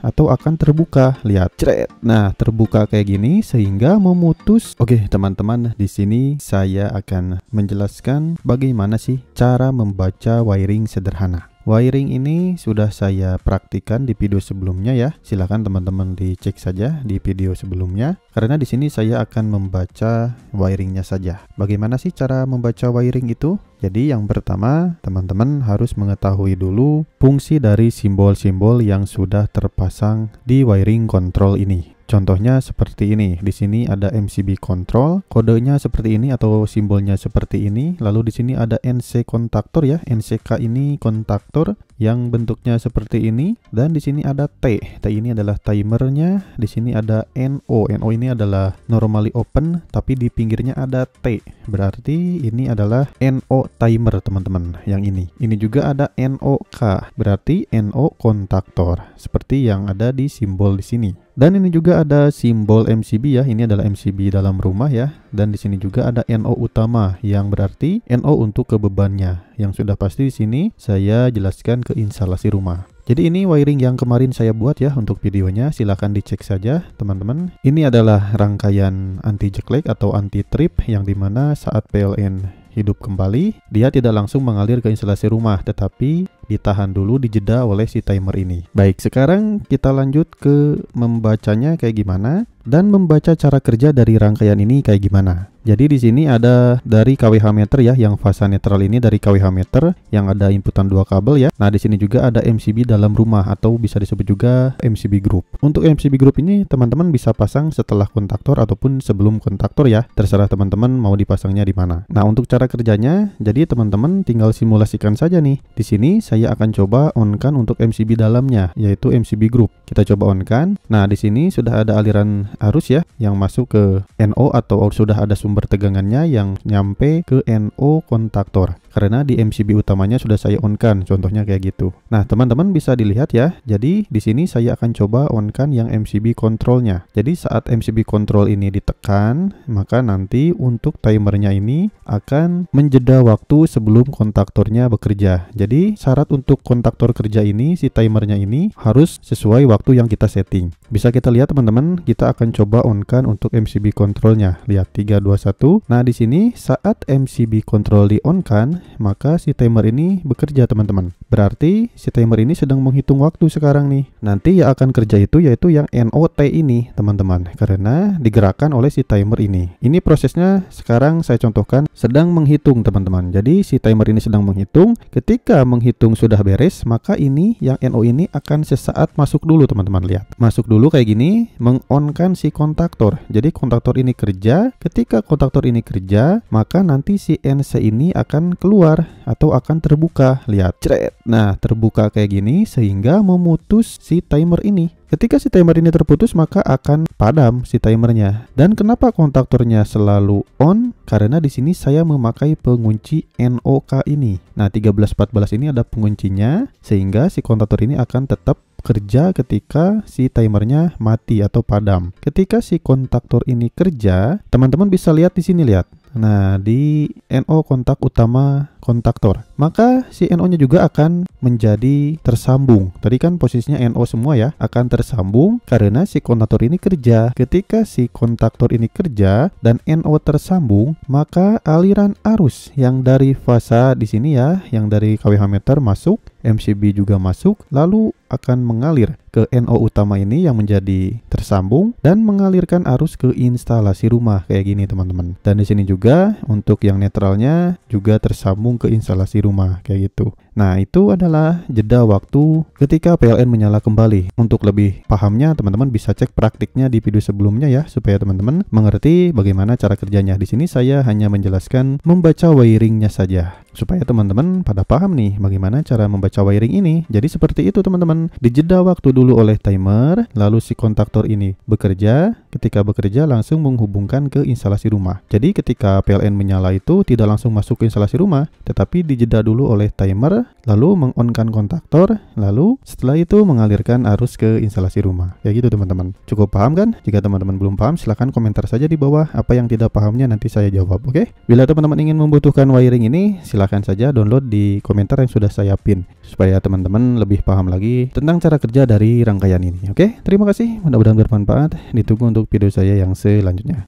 atau akan terbuka. Lihat, cret. Nah, terbuka kayak gini sehingga memutus. Oke, teman-teman, di sini saya akan menjelaskan bagaimana sih cara membaca wiring sederhana. Wiring ini sudah saya praktikkan di video sebelumnya ya. Silakan teman-teman dicek saja di video sebelumnya. Karena di sini saya akan membaca wiringnya saja. Bagaimana sih cara membaca wiring itu? Jadi yang pertama, teman-teman harus mengetahui dulu fungsi dari simbol-simbol yang sudah terpasang di wiring control ini. Contohnya seperti ini. Di sini ada MCB control, kodenya seperti ini atau simbolnya seperti ini. Lalu di sini ada NC kontaktor ya. NCK ini kontaktor yang bentuknya seperti ini, dan di sini ada T. T ini adalah timernya. Di sini ada NO. NO ini adalah normally open, tapi di pinggirnya ada T. Berarti ini adalah NO timer, teman-teman. Yang ini. Ini juga ada NOK. Berarti NO kontaktor. Seperti yang ada di simbol di sini. Dan ini juga ada simbol MCB ya. Ini adalah MCB dalam rumah ya. Dan di sini juga ada NO utama yang berarti NO untuk kebebannya. Yang sudah pasti di sini saya jelaskan ke instalasi rumah. Jadi ini wiring yang kemarin saya buat ya untuk videonya. Silahkan dicek saja teman-teman. Ini adalah rangkaian anti jeklek atau anti trip yang dimana saat PLN hidup kembali, dia tidak langsung mengalir ke instalasi rumah, tetapi ditahan dulu, dijeda oleh si timer ini. Baik, sekarang kita lanjut ke membacanya kayak gimana dan membaca cara kerja dari rangkaian ini kayak gimana. Jadi di sini ada dari KWH meter ya, yang fasa netral ini dari KWH meter yang ada inputan 2 kabel ya. Nah, di sini juga ada MCB dalam rumah atau bisa disebut juga MCB group. Untuk MCB group ini teman-teman bisa pasang setelah kontaktor ataupun sebelum kontaktor ya. Terserah teman-teman mau dipasangnya di mana. Nah, untuk cara kerjanya, jadi teman-teman tinggal simulasikan saja nih. Di sini saya akan coba on-kan untuk MCB dalamnya, yaitu MCB group. Kita coba on-kan. Nah, di sini sudah ada aliran arus ya yang masuk ke NO atau sudah ada sumber tegangannya yang nyampe ke NO kontaktor. Karena di MCB utamanya sudah saya on-kan, contohnya kayak gitu. Nah, teman-teman bisa dilihat ya. Jadi di sini saya akan coba on-kan yang MCB kontrolnya. Jadi saat MCB kontrol ini ditekan, maka nanti untuk timernya ini akan menjeda waktu sebelum kontaktornya bekerja. Jadi syarat untuk kontaktor kerja ini, si timernya ini harus sesuai waktu yang kita setting. Bisa kita lihat teman-teman, kita akan coba on-kan untuk MCB kontrolnya. Lihat 3 2 1. Nah, di sini saat MCB kontrol di on-kan, maka si timer ini bekerja teman-teman. Berarti si timer ini sedang menghitung waktu sekarang nih. Nanti yang akan kerja itu yaitu yang NOT ini teman-teman, karena digerakkan oleh si timer ini. Ini prosesnya sekarang saya contohkan sedang menghitung teman-teman. Jadi si timer ini sedang menghitung. Ketika menghitung sudah beres, maka ini yang NO ini akan sesaat masuk dulu teman-teman. Lihat, masuk dulu kayak gini, meng-on-kan si kontaktor. Jadi kontaktor ini kerja. Ketika kontaktor ini kerja, maka nanti si NC ini akan keluar atau akan terbuka. Lihat, cret. Nah, terbuka kayak gini sehingga memutus si timer ini. Ketika si timer ini terputus, maka akan padam si timernya. Dan kenapa kontaktornya selalu on? Karena di sini saya memakai pengunci NOK ini. Nah, 1314 ini ada penguncinya sehingga si kontaktor ini akan tetap kerja ketika si timernya mati atau padam. Ketika si kontaktor ini kerja, teman-teman bisa lihat di sini, lihat. Nah, di NO kontak utama kontaktor, maka si NO-nya juga akan menjadi tersambung. Tadi kan posisinya NO semua ya, akan tersambung karena si kontaktor ini kerja. Ketika si kontaktor ini kerja dan NO tersambung, maka aliran arus yang dari fasa di sini ya, yang dari KWH meter masuk, MCB juga masuk, lalu akan mengalir ke NO utama ini yang menjadi tersambung dan mengalirkan arus ke instalasi rumah kayak gini teman-teman. Dan di sini juga untuk yang netralnya juga tersambung ke instalasi rumah kayak gitu. Nah, itu adalah jeda waktu ketika PLN menyala kembali. Untuk lebih pahamnya teman-teman bisa cek praktiknya di video sebelumnya ya, supaya teman-teman mengerti bagaimana cara kerjanya. Di sini saya hanya menjelaskan membaca wiringnya saja supaya teman-teman pada paham nih bagaimana cara membaca wiring ini. Jadi seperti itu teman-teman. Dijeda waktu dulu oleh timer, lalu si kontaktor ini bekerja. Ketika bekerja langsung menghubungkan ke instalasi rumah. Jadi ketika PLN menyala itu tidak langsung masuk ke instalasi rumah, tetapi dijeda dulu oleh timer, lalu mengonkan kontaktor, lalu setelah itu mengalirkan arus ke instalasi rumah. Kayak gitu teman-teman. Cukup paham kan? Jika teman-teman belum paham, silahkan komentar saja di bawah. Apa yang tidak pahamnya nanti saya jawab, oke? Bila teman-teman ingin membutuhkan wiring ini, silahkan saja download di komentar yang sudah saya pin, supaya teman-teman lebih paham lagi tentang cara kerja dari rangkaian ini, oke? Terima kasih, mudah-mudahan bermanfaat. Ditunggu untuk video saya yang selanjutnya.